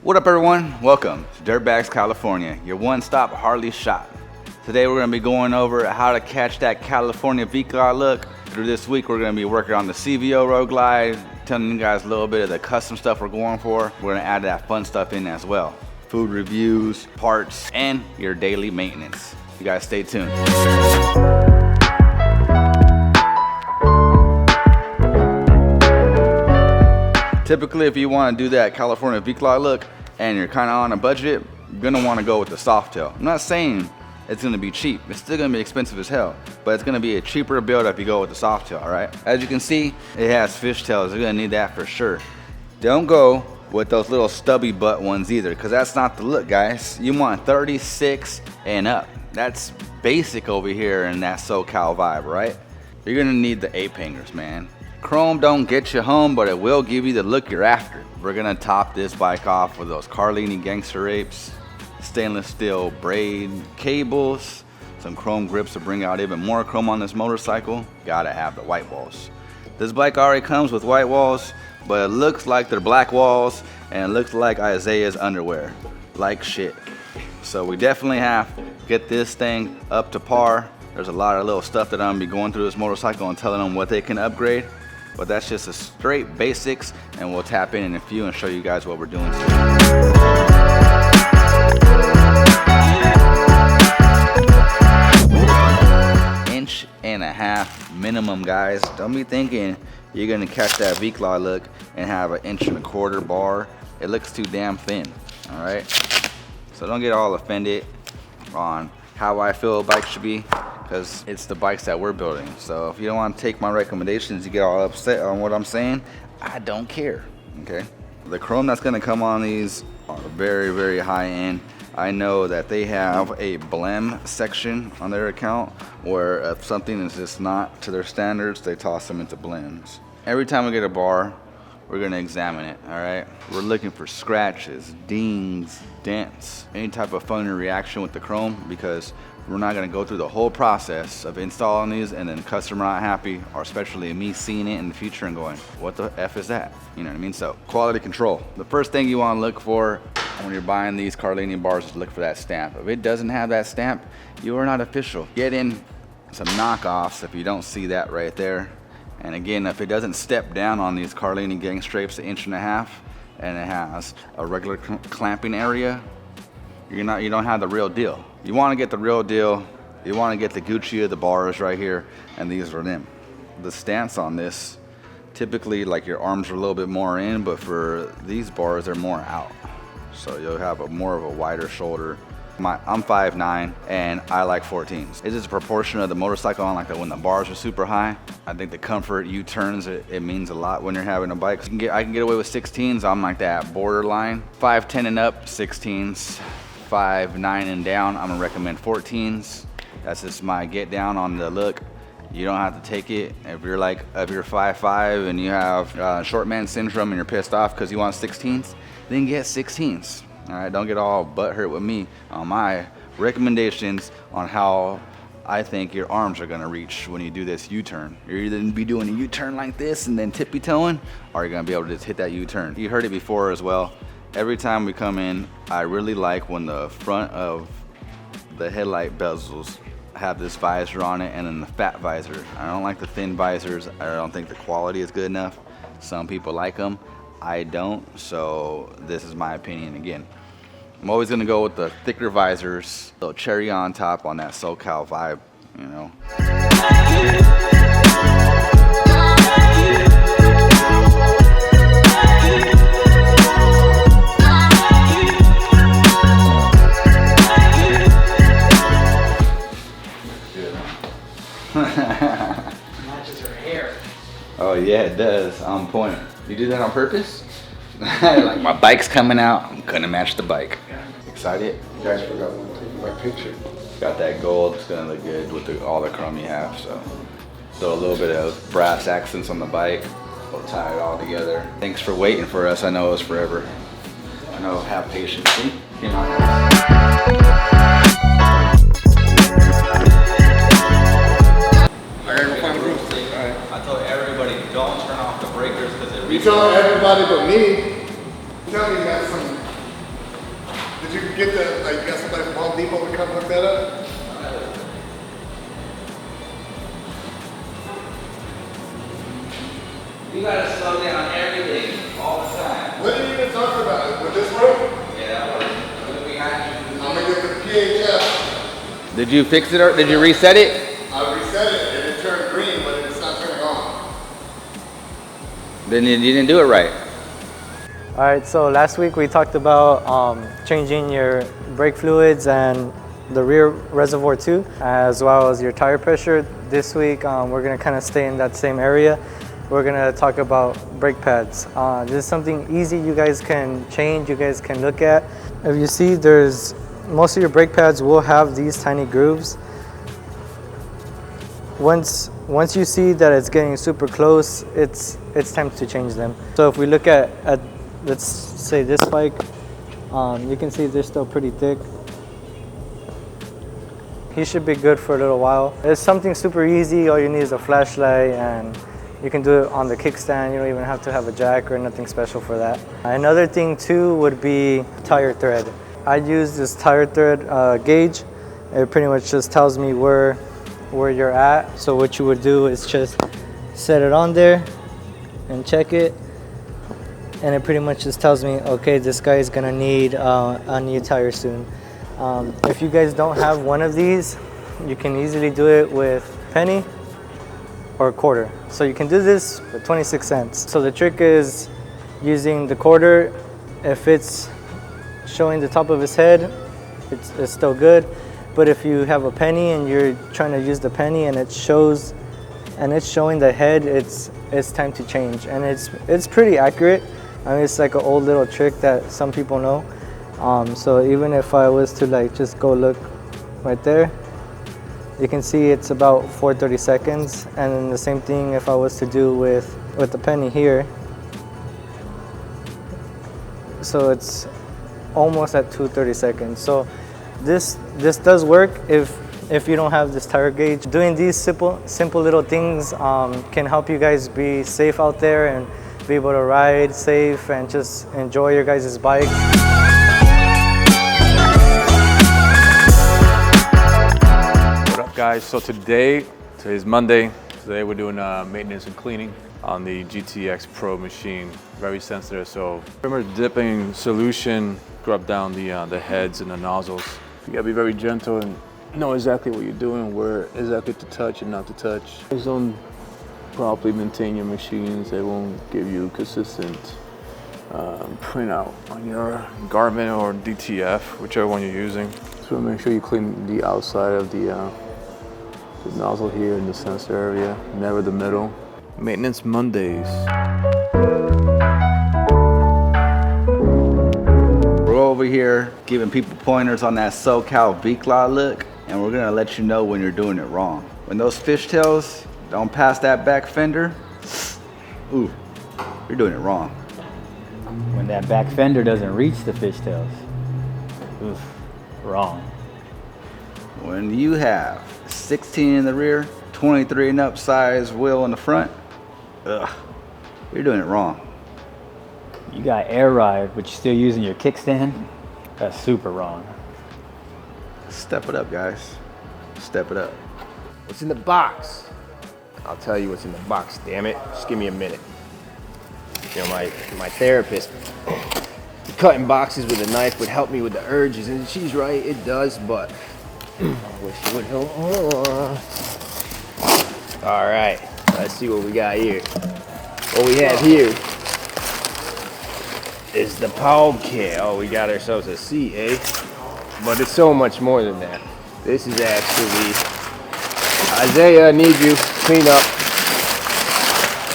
What up everyone? Welcome to Dirtbags California, your one-stop Harley shop. Today we're going to be going over how to catch that California Vicla look. Through this week we're going to be working on the CVO Road Glide, telling you guys a little bit of the custom stuff we're going for. We're going to add that fun stuff in as well. Food reviews, parts, and your daily maintenance. You guys stay tuned. Typically, if you want to do that California Vicla look and you're kind of on a budget, you're going to want to go with the soft tail. I'm not saying it's going to be cheap. It's still going to be expensive as hell, but it's going to be a cheaper build if you go with the soft tail, all right? As you can see, it has fishtails. You're going to need that for sure. Don't go with those little stubby butt ones either, because that's not the look, guys. You want 36 and up. That's basic over here in that SoCal vibe, right? You're going to need the ape hangers, man. Chrome don't get you home, but it will give you the look you're after. We're gonna top this bike off with those Carlini Gangster apes, stainless steel braid cables, some chrome grips to bring out even more chrome on this motorcycle. Gotta have the white walls. This bike already comes with white walls, but it looks like they're black walls, and it looks like Isaiah's underwear. Like shit. So we definitely have to get this thing up to par. There's a lot of little stuff that I'm gonna be going through this motorcycle and telling them what they can upgrade. But that's just a straight basics, and we'll tap in a few and show you guys what we're doing today. 1.5 inch minimum, guys. Don't be thinking you're gonna catch that Vicla look and have an 1.25 inch bar. It looks too damn thin, all right? So don't get all offended on how I feel a bike should be, because it's the bikes that we're building. So if you don't want to take my recommendations, you get all upset on what I'm saying, I don't care, okay? The chrome that's gonna come on these are very, very high end. I know that they have a blem section on their account where if something is just not to their standards, they toss them into blems. Every time we get a bar, we're gonna examine it, all right? We're looking for scratches, dings, dents, any type of funny reaction with the chrome, because we're not gonna go through the whole process of installing these and then customer not happy, or especially me seeing it in the future and going, what the F is that? You know what I mean? So quality control. The first thing you wanna look for when you're buying these Carlini bars is look for that stamp. If it doesn't have that stamp, you are not official. Get in some knockoffs if you don't see that right there. And again, if it doesn't step down on these Carlini Gangster apes 1.5 inches and it has a regular clamping area, you don't have the real deal. You want to get the real deal. You want to get the Gucci of the bars right here, and these are them. The stance on this, typically like your arms are a little bit more in, but for these bars they're more out. So you'll have more of a wider shoulder. I'm 5'9", and I like 14s. It's just a proportion of the motorcycle. On like when the bars are super high. I think the comfort, U-turns, it means a lot when you're having a bike. I can get away with 16s. I'm like that borderline. 5'10" and up, 16s. 5'9" and down, I'm gonna recommend 14s. That's just my get down on the look. You don't have to take it. If you're 5'5" and you have short man syndrome and you're pissed off because you want 16s, then get 16s. All right, don't get all butthurt with me on my recommendations on how I think your arms are gonna reach when you do this U-turn. You're either gonna be doing a U-turn like this and then tippy-toeing, or you're gonna be able to just hit that U-turn. You heard it before as well. Every time we come in, I really like when the front of the headlight bezels have this visor on it, and then the fat visor. I don't like the thin visors. I don't think the quality is good enough. Some people like them. I don't, so this is my opinion again. I'm always gonna go with the thicker visors, little cherry on top on that SoCal vibe, you know. Matches her hair. Oh yeah, it does, on point. You did that on purpose? Like my bike's coming out, I'm gonna match the bike. Excited? You guys forgot to take my picture. Got that gold, it's gonna look good with all the chrome you have, so. Throw a little bit of brass accents on the bike, we'll tie it all together. Thanks for waiting for us, I know it was forever. I know, have patience. See? Came out. I told everybody, don't turn off the breakers because it You telling everybody but me. Tell me you got some you get the, like, you got somebody from Home Depot to come hook that up? You gotta slow down everything all the time. What are you even talking about? Would this work? Yeah, that works. I'm gonna get the PHF. Did you fix it or did you reset it? I reset it and it turned green, but it's not turning on. Then you didn't do it right. All right, so last week we talked about changing your brake fluids and the rear reservoir too, as well as your tire pressure. This week we're gonna kind of stay in that same area. We're gonna talk about brake pads. This is something easy you guys can change, you guys can look at. If you see, most of your brake pads will have these tiny grooves. Once you see that it's getting super close, it's time to change them. So if we look at let's say this spike, you can see they're still pretty thick. He should be good for a little while. It's something super easy. All you need is a flashlight and you can do it on the kickstand. You don't even have to have a jack or nothing special for that. Another thing too would be tire thread. I use this tire thread gauge. It pretty much just tells me where you're at. So what you would do is just set it on there and check it. And it pretty much just tells me, okay, this guy is gonna need a new tire soon. If you guys don't have one of these, you can easily do it with penny or a quarter. So you can do this for 26 cents. So the trick is using the quarter. If it's showing the top of his head, it's still good. But if you have a penny and you're trying to use the penny and it's showing the head, it's time to change. And it's pretty accurate. I mean, it's like an old little trick that some people know. So even if I was to like just go look right there, you can see it's about 4:30 seconds. And then the same thing if I was to do with the penny here. So it's almost at 2:30 seconds. So this does work if you don't have this tire gauge. Doing these simple little things can help you guys be safe out there and be able to ride safe and just enjoy your guys' bike. What up guys? So today's Monday. Today we're doing maintenance and cleaning on the GTX Pro machine. Very sensitive, so pretty much dipping solution, scrub down the heads and the nozzles. You gotta be very gentle and know exactly what you're doing, where exactly to touch and not to touch. Just don't properly maintain your machines. They won't give you consistent printout on your Garmin or DTF, whichever one you're using. So make sure you clean the outside of the nozzle here in the sensor area, never the middle. Maintenance Mondays. We're over here giving people pointers on that SoCal Vicla look, and we're gonna let you know when you're doing it wrong. When those fishtails don't pass that back fender, ooh, you're doing it wrong. When that back fender doesn't reach the fishtails, oof, wrong. When you have 16 in the rear, 23 and up size wheel in the front, ugh, you're doing it wrong. You got air ride, but you're still using your kickstand? That's super wrong. Step it up, guys. Step it up. What's in the box? I'll tell you what's in the box, damn it. Just give me a minute. You know, my therapist, cutting boxes with a knife would help me with the urges, and she's right, it does, but I wish it would help more. All right, let's see what we got here. What we have here is the Paul kit. Oh, we got ourselves a seat, eh? But it's so much more than that. This is actually, Isaiah, I need you, clean up.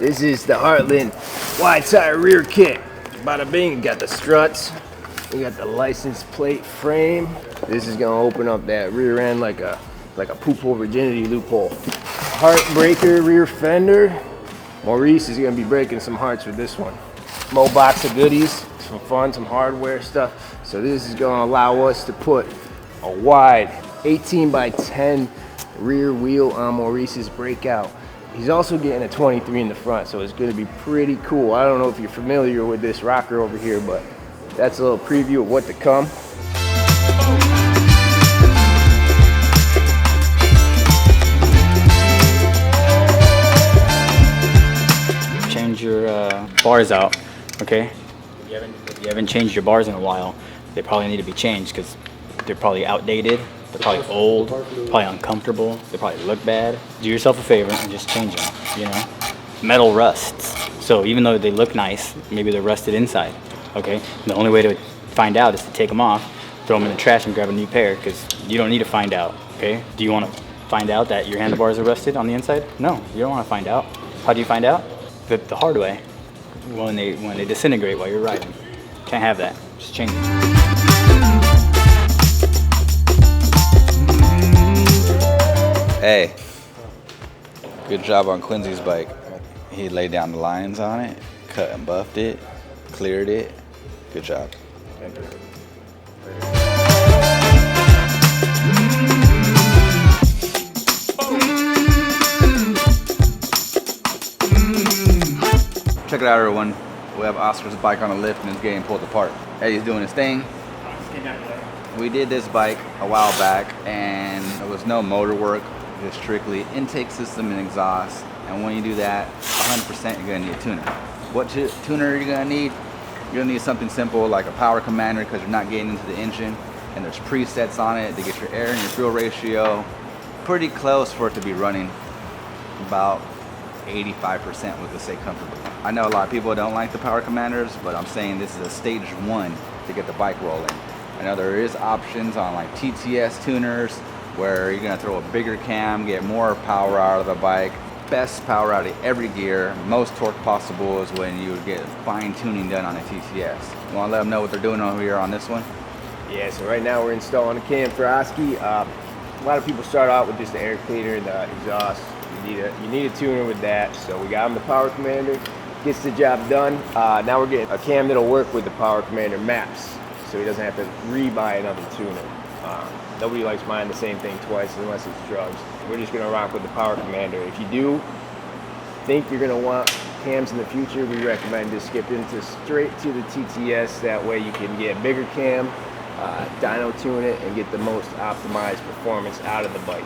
This is the Heartland wide tire rear kit. Bada bing, got the struts. We got the license plate frame. This is gonna open up that rear end like a poophole virginity loophole. Heartbreaker rear fender. Maurice is gonna be breaking some hearts with this one. Small box of goodies, some fun, some hardware stuff. So this is gonna allow us to put a wide 18 by 10 rear wheel on Maurice's breakout. He's also getting a 23 in the front, so it's gonna be pretty cool. I don't know if you're familiar with this rocker over here, but that's a little preview of what to come. bars out, okay? If you haven't changed your bars in a while, they probably need to be changed because they're probably outdated, they're probably old, probably uncomfortable, they probably look bad. Do yourself a favor and just change them, you know? Metal rusts, so even though they look nice, maybe they're rusted inside, okay? The only way to find out is to take them off, throw them in the trash and grab a new pair, because you don't need to find out, okay? Do you want to find out that your handlebars are rusted on the inside? No, you don't want to find out. How do you find out? The hard way, when they disintegrate while you're riding. Can't have that, just change it. Hey, good job on Quincy's bike. He laid down the lines on it, cut and buffed it, cleared it. Good job. Check it out, everyone. We have Oscar's bike on a lift and it's getting pulled apart. Eddie's doing his thing. We did this bike a while back and there was no motor work, just strictly intake system and exhaust. And when you do that, 100% you're gonna need a tuner. What tuner are you gonna need? You're gonna need something simple like a power commander because you're not getting into the engine, and there's presets on it to get your air and your fuel ratio pretty close for it to be running about 85%, we could say comfortably. I know a lot of people don't like the power commanders, but I'm saying this is a stage 1 to get the bike rolling. I know there is options on like TTS tuners where you're gonna throw a bigger cam, get more power out of the bike, best power out of every gear, most torque possible is when you would get fine tuning done on a TTS. You wanna let them know what they're doing over here on this one? Yeah, so right now we're installing a cam for Oski. A lot of people start out with just the air cleaner and the exhaust. You need a tuner with that. So we got him the Power Commander, gets the job done. Now we're getting a cam that'll work with the Power Commander maps, so he doesn't have to re-buy another tuner. Nobody likes buying the same thing twice unless it's drugs. We're just gonna rock with the Power Commander. If you do think you're gonna want cams in the future, we recommend just skipping straight to the TTS. That way you can get a bigger cam, dyno tune it, and get the most optimized performance out of the bike.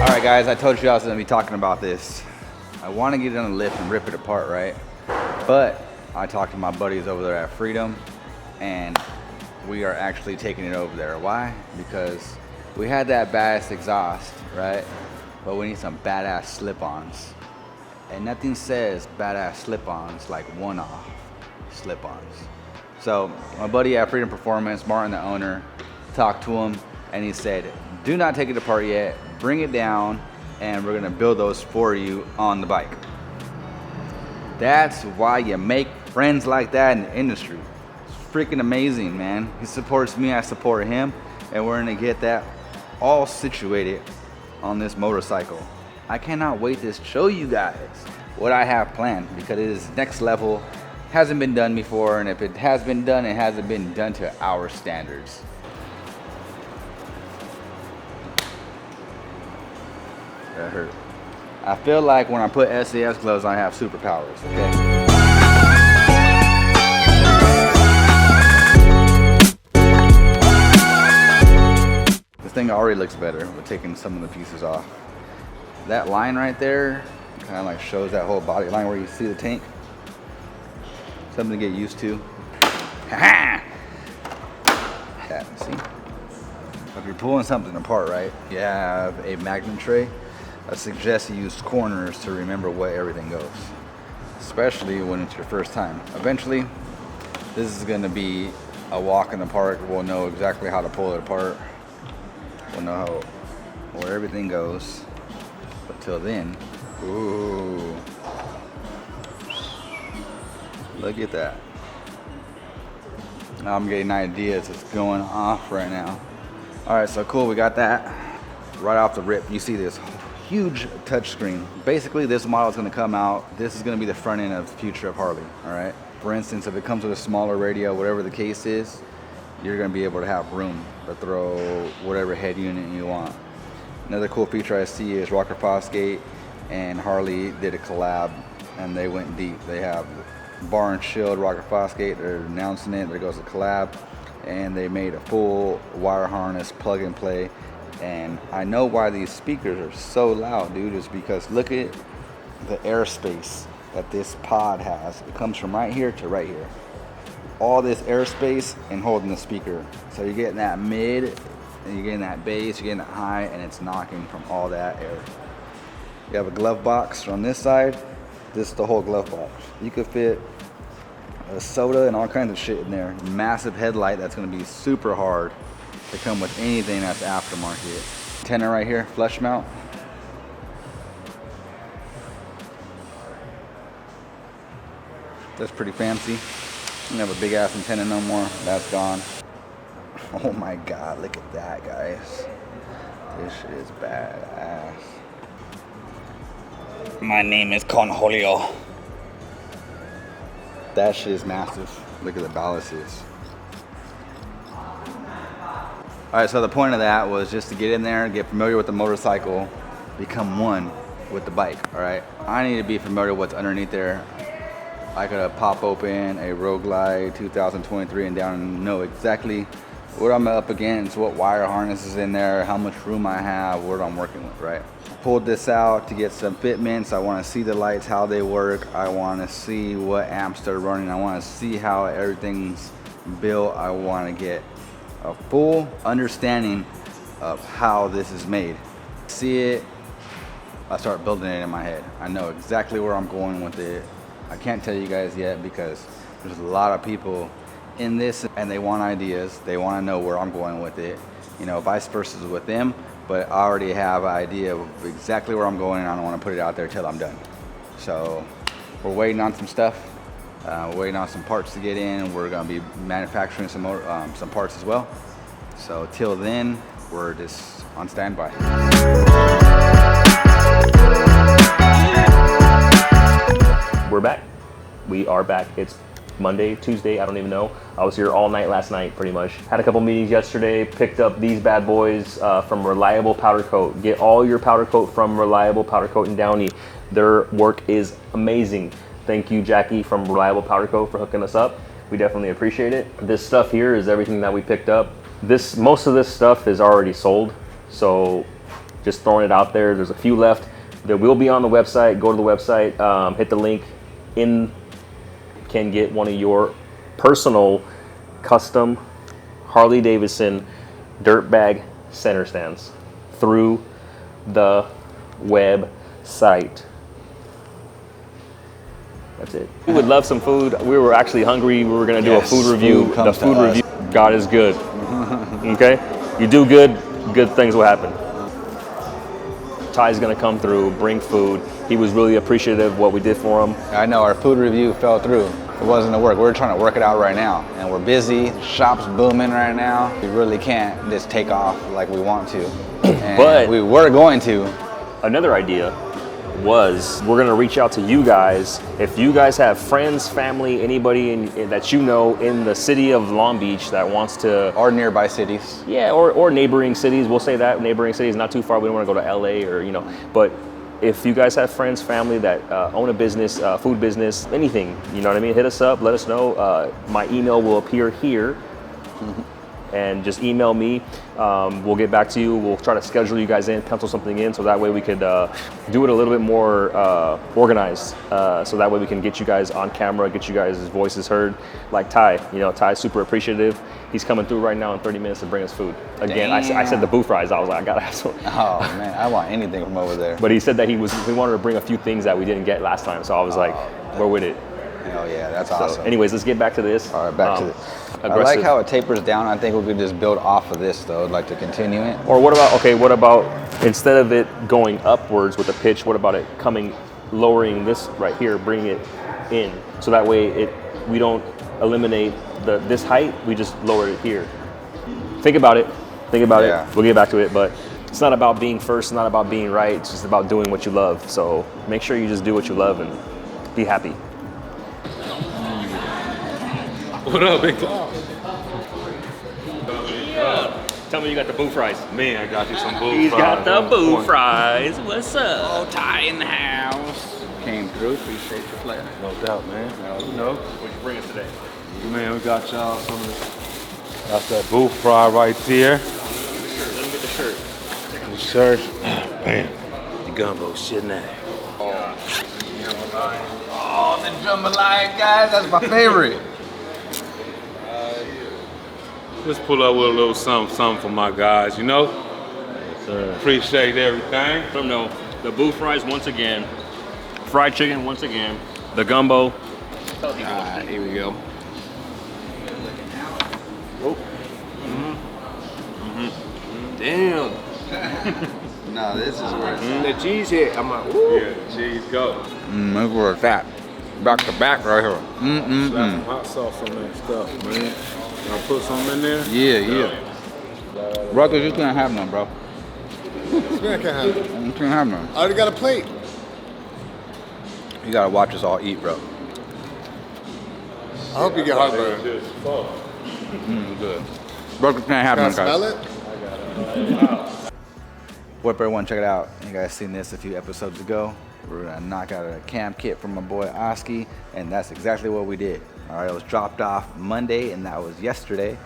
All right, guys, I told you I was gonna be talking about this. I wanna get it on the lift and rip it apart, right? But I talked to my buddies over there at Freedom, and we are actually taking it over there. Why? Because we had that badass exhaust, right? But we need some badass slip-ons. And nothing says badass slip-ons like one-off slip-ons. So my buddy at Freedom Performance, Martin, the owner, talked to him, and he said, do not take it apart yet, bring it down, and we're gonna build those for you on the bike. That's why you make friends like that in the industry. It's freaking amazing, man. He supports me, I support him, and we're gonna get that all situated on this motorcycle. I cannot wait to show you guys what I have planned, because it is next level, hasn't been done before, and if it has been done, it hasn't been done to our standards. That hurt. I feel like when I put SAS gloves on, I have superpowers, okay? This thing already looks better with taking some of the pieces off. That line right there kind of like shows that whole body line where you see the tank. Something to get used to. Ha-ha! See? If you're pulling something apart, right, you have a magnet tray. I suggest you use corners to remember where everything goes, especially when it's your first time. Eventually, this is going to be a walk in the park. We'll know exactly how to pull it apart. We'll know where everything goes. But till then, ooh, look at that. Now I'm getting ideas. It's going off right now. All right, so cool, we got that. Right off the rip, you see this huge touchscreen. Basically, this model is going to come out. This is going to be the front end of the future of Harley, all right? For instance, if it comes with a smaller radio, whatever the case is, you're going to be able to have room to throw whatever head unit you want. Another cool feature I see is Rocker Fosgate and Harley did a collab, and they went deep. They have bar and shield Rocker Fosgate. They're announcing it. There goes a collab, and they made a full wire harness plug and play And I know why these speakers are so loud, dude, is because look at the airspace that this pod has. It comes from right here to right here. All this airspace and holding the speaker. So you're getting that mid, and you're getting that bass, you're getting that high, and it's knocking from all that air. You have a glove box on this side. This is the whole glove box. You could fit a soda and all kinds of shit in there. Massive headlight that's gonna be super hard to come with anything that's aftermarket. Antenna right here, flush mount. That's pretty fancy. You don't have a big ass antenna no more. That's gone. Oh my God, look at that, guys. This shit is badass. My name is Conjolio. That shit is massive. Look at the ballasts. Alright, so the point of that was just to get in there, get familiar with the motorcycle, become one with the bike, alright? I need to be familiar with what's underneath there. I could pop open a Road Glide 2023 and down and know exactly what I'm up against, what wire harness is in there, how much room I have, what I'm working with, right? Pulled this out to get some fitments. I want to see the lights, how they work. I want to see what amps they're running. I want to see how everything's built. I want to get a full understanding of how this is made. See it, I start building it in my head. I know exactly where I'm going with it. I can't tell you guys yet because there's a lot of people in this and they want ideas. They want to know where I'm going with it. You know, vice versa with them, but I already have an idea of exactly where I'm going and I don't want to put it out there till I'm done. So we're waiting on some stuff. We're waiting on some parts to get in. We're going to be manufacturing some parts as well. So till then, we're just on standby. We're back. We are back. It's Monday, Tuesday, I don't even know. I was here all night last night, pretty much. Had a couple meetings yesterday, picked up these bad boys from Reliable Powder Coat. Get all your powder coat from Reliable Powder Coat in Downey. Their work is amazing. Thank you, Jackie from Reliable Powder Coat, for hooking us up. We definitely appreciate it. This stuff here is everything that we picked up. Most of this stuff is already sold, so just throwing it out there. There's a few left. They will be on the website. Go to the website, hit the link. Can get one of your personal custom Harley Davidson Dirtbag center stands through the website. That's it. We would love some food. We were actually hungry. We were going to do a food review. The food review. God is good. Okay? You do good, good things will happen. Ty's going to come through, bring food. He was really appreciative of what we did for him. I know our food review fell through. It wasn't a work. We're trying to work it out right now. And we're busy. The shop's booming right now. We really can't just take off like we want to. And but we were going to. Another idea was we're gonna reach out to you guys. If you guys have friends, family, anybody that you know in the city of Long Beach that wants to, or nearby cities. Yeah, or neighboring cities. We'll say that neighboring cities, not too far. We don't want to go to LA or but if you guys have friends, family that own a business, food business, anything, you know what I mean? Hit us up. Let us know. My email will appear here. And just email me. We'll get back to you. We'll try to schedule you guys in, pencil something in, so that way we could do it a little bit more organized. So that way we can get you guys on camera, get you guys' voices heard. Like Ty, Ty's super appreciative. He's coming through right now in 30 minutes to bring us food. Again, I said the booth fries. I was like, I gotta have some. Oh man, I want anything from over there. But he said that he wanted to bring a few things that we didn't get last time. So I was like, we're with it. Hell yeah, that's awesome. Anyways, let's get back to this. All right, back to this. I like how it tapers down. I think we could just build off of this though. I'd like to continue it. Or what about instead of it going upwards with the pitch, what about it lowering this right here, bringing it in, so that way we don't eliminate this height, we just lower it here. Think about it. We'll get back to it, but it's not about being first, it's not about being right, it's just about doing what you love. So make sure you just do what you love and be happy. What up, big dog? Yeah. Tell me you got the boo fries. Man, I got you some boo fries. He's got the boo fries. What's up? Oh, Ty in the house. Came through, appreciate your flair. No doubt, man. What'd you bring us today? Man, we got y'all some of this. That's that boo fry right there. Let me get the shirt. Sir, man, the gumbo shitting out. Oh, the jambalaya, guys, that's my favorite. Just pull up with a little something for my guys, you know? Yes, sir. Appreciate everything. Let them know the boo fries once again, fried chicken once again, the gumbo. Alright, here we go. Damn. No, this is worth The cheese hit. I'm like, ooh. Yeah, cheese go. Look where it's at. Back to back right here. Slap some hot sauce on that stuff, man. I'll put some in there. Yeah. Ruckus, you can't have none, bro. This man can't have it. You can't have none. I already got a plate. You gotta watch us all eat, bro. I hope you get heartburn. Good. Ruckus can't have Can I none, smell guys. it? What up, everyone? Check it out. You guys seen this a few episodes ago. We're gonna knock out a cam kit from my boy Oski, and that's exactly what we did. All right, it was dropped off Monday, and that was yesterday.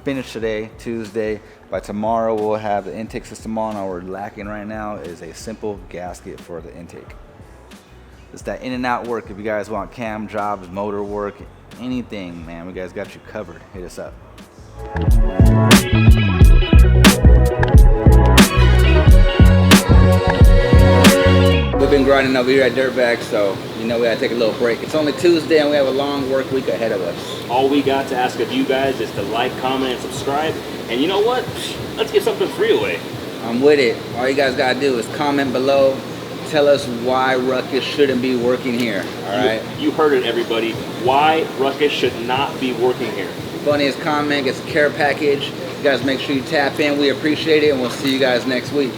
Finished today, Tuesday. By tomorrow, we'll have the intake system on. All we're lacking right now is a simple gasket for the intake. It's that in and out work. If you guys want cam jobs, motor work, anything, man, we guys got you covered. Hit us up. We've been grinding over here at Dirtbags, so you know we gotta take a little break. It's only Tuesday and we have a long work week ahead of us. All we got to ask of you guys is to like, comment, and subscribe. And you know what? Let's give something free away. I'm with it. All you guys gotta do is comment below. Tell us why Ruckus shouldn't be working here, all right? You heard it, everybody. Why Ruckus should not be working here. Funniest comment gets a care package. You guys make sure you tap in. We appreciate it, and we'll see you guys next week.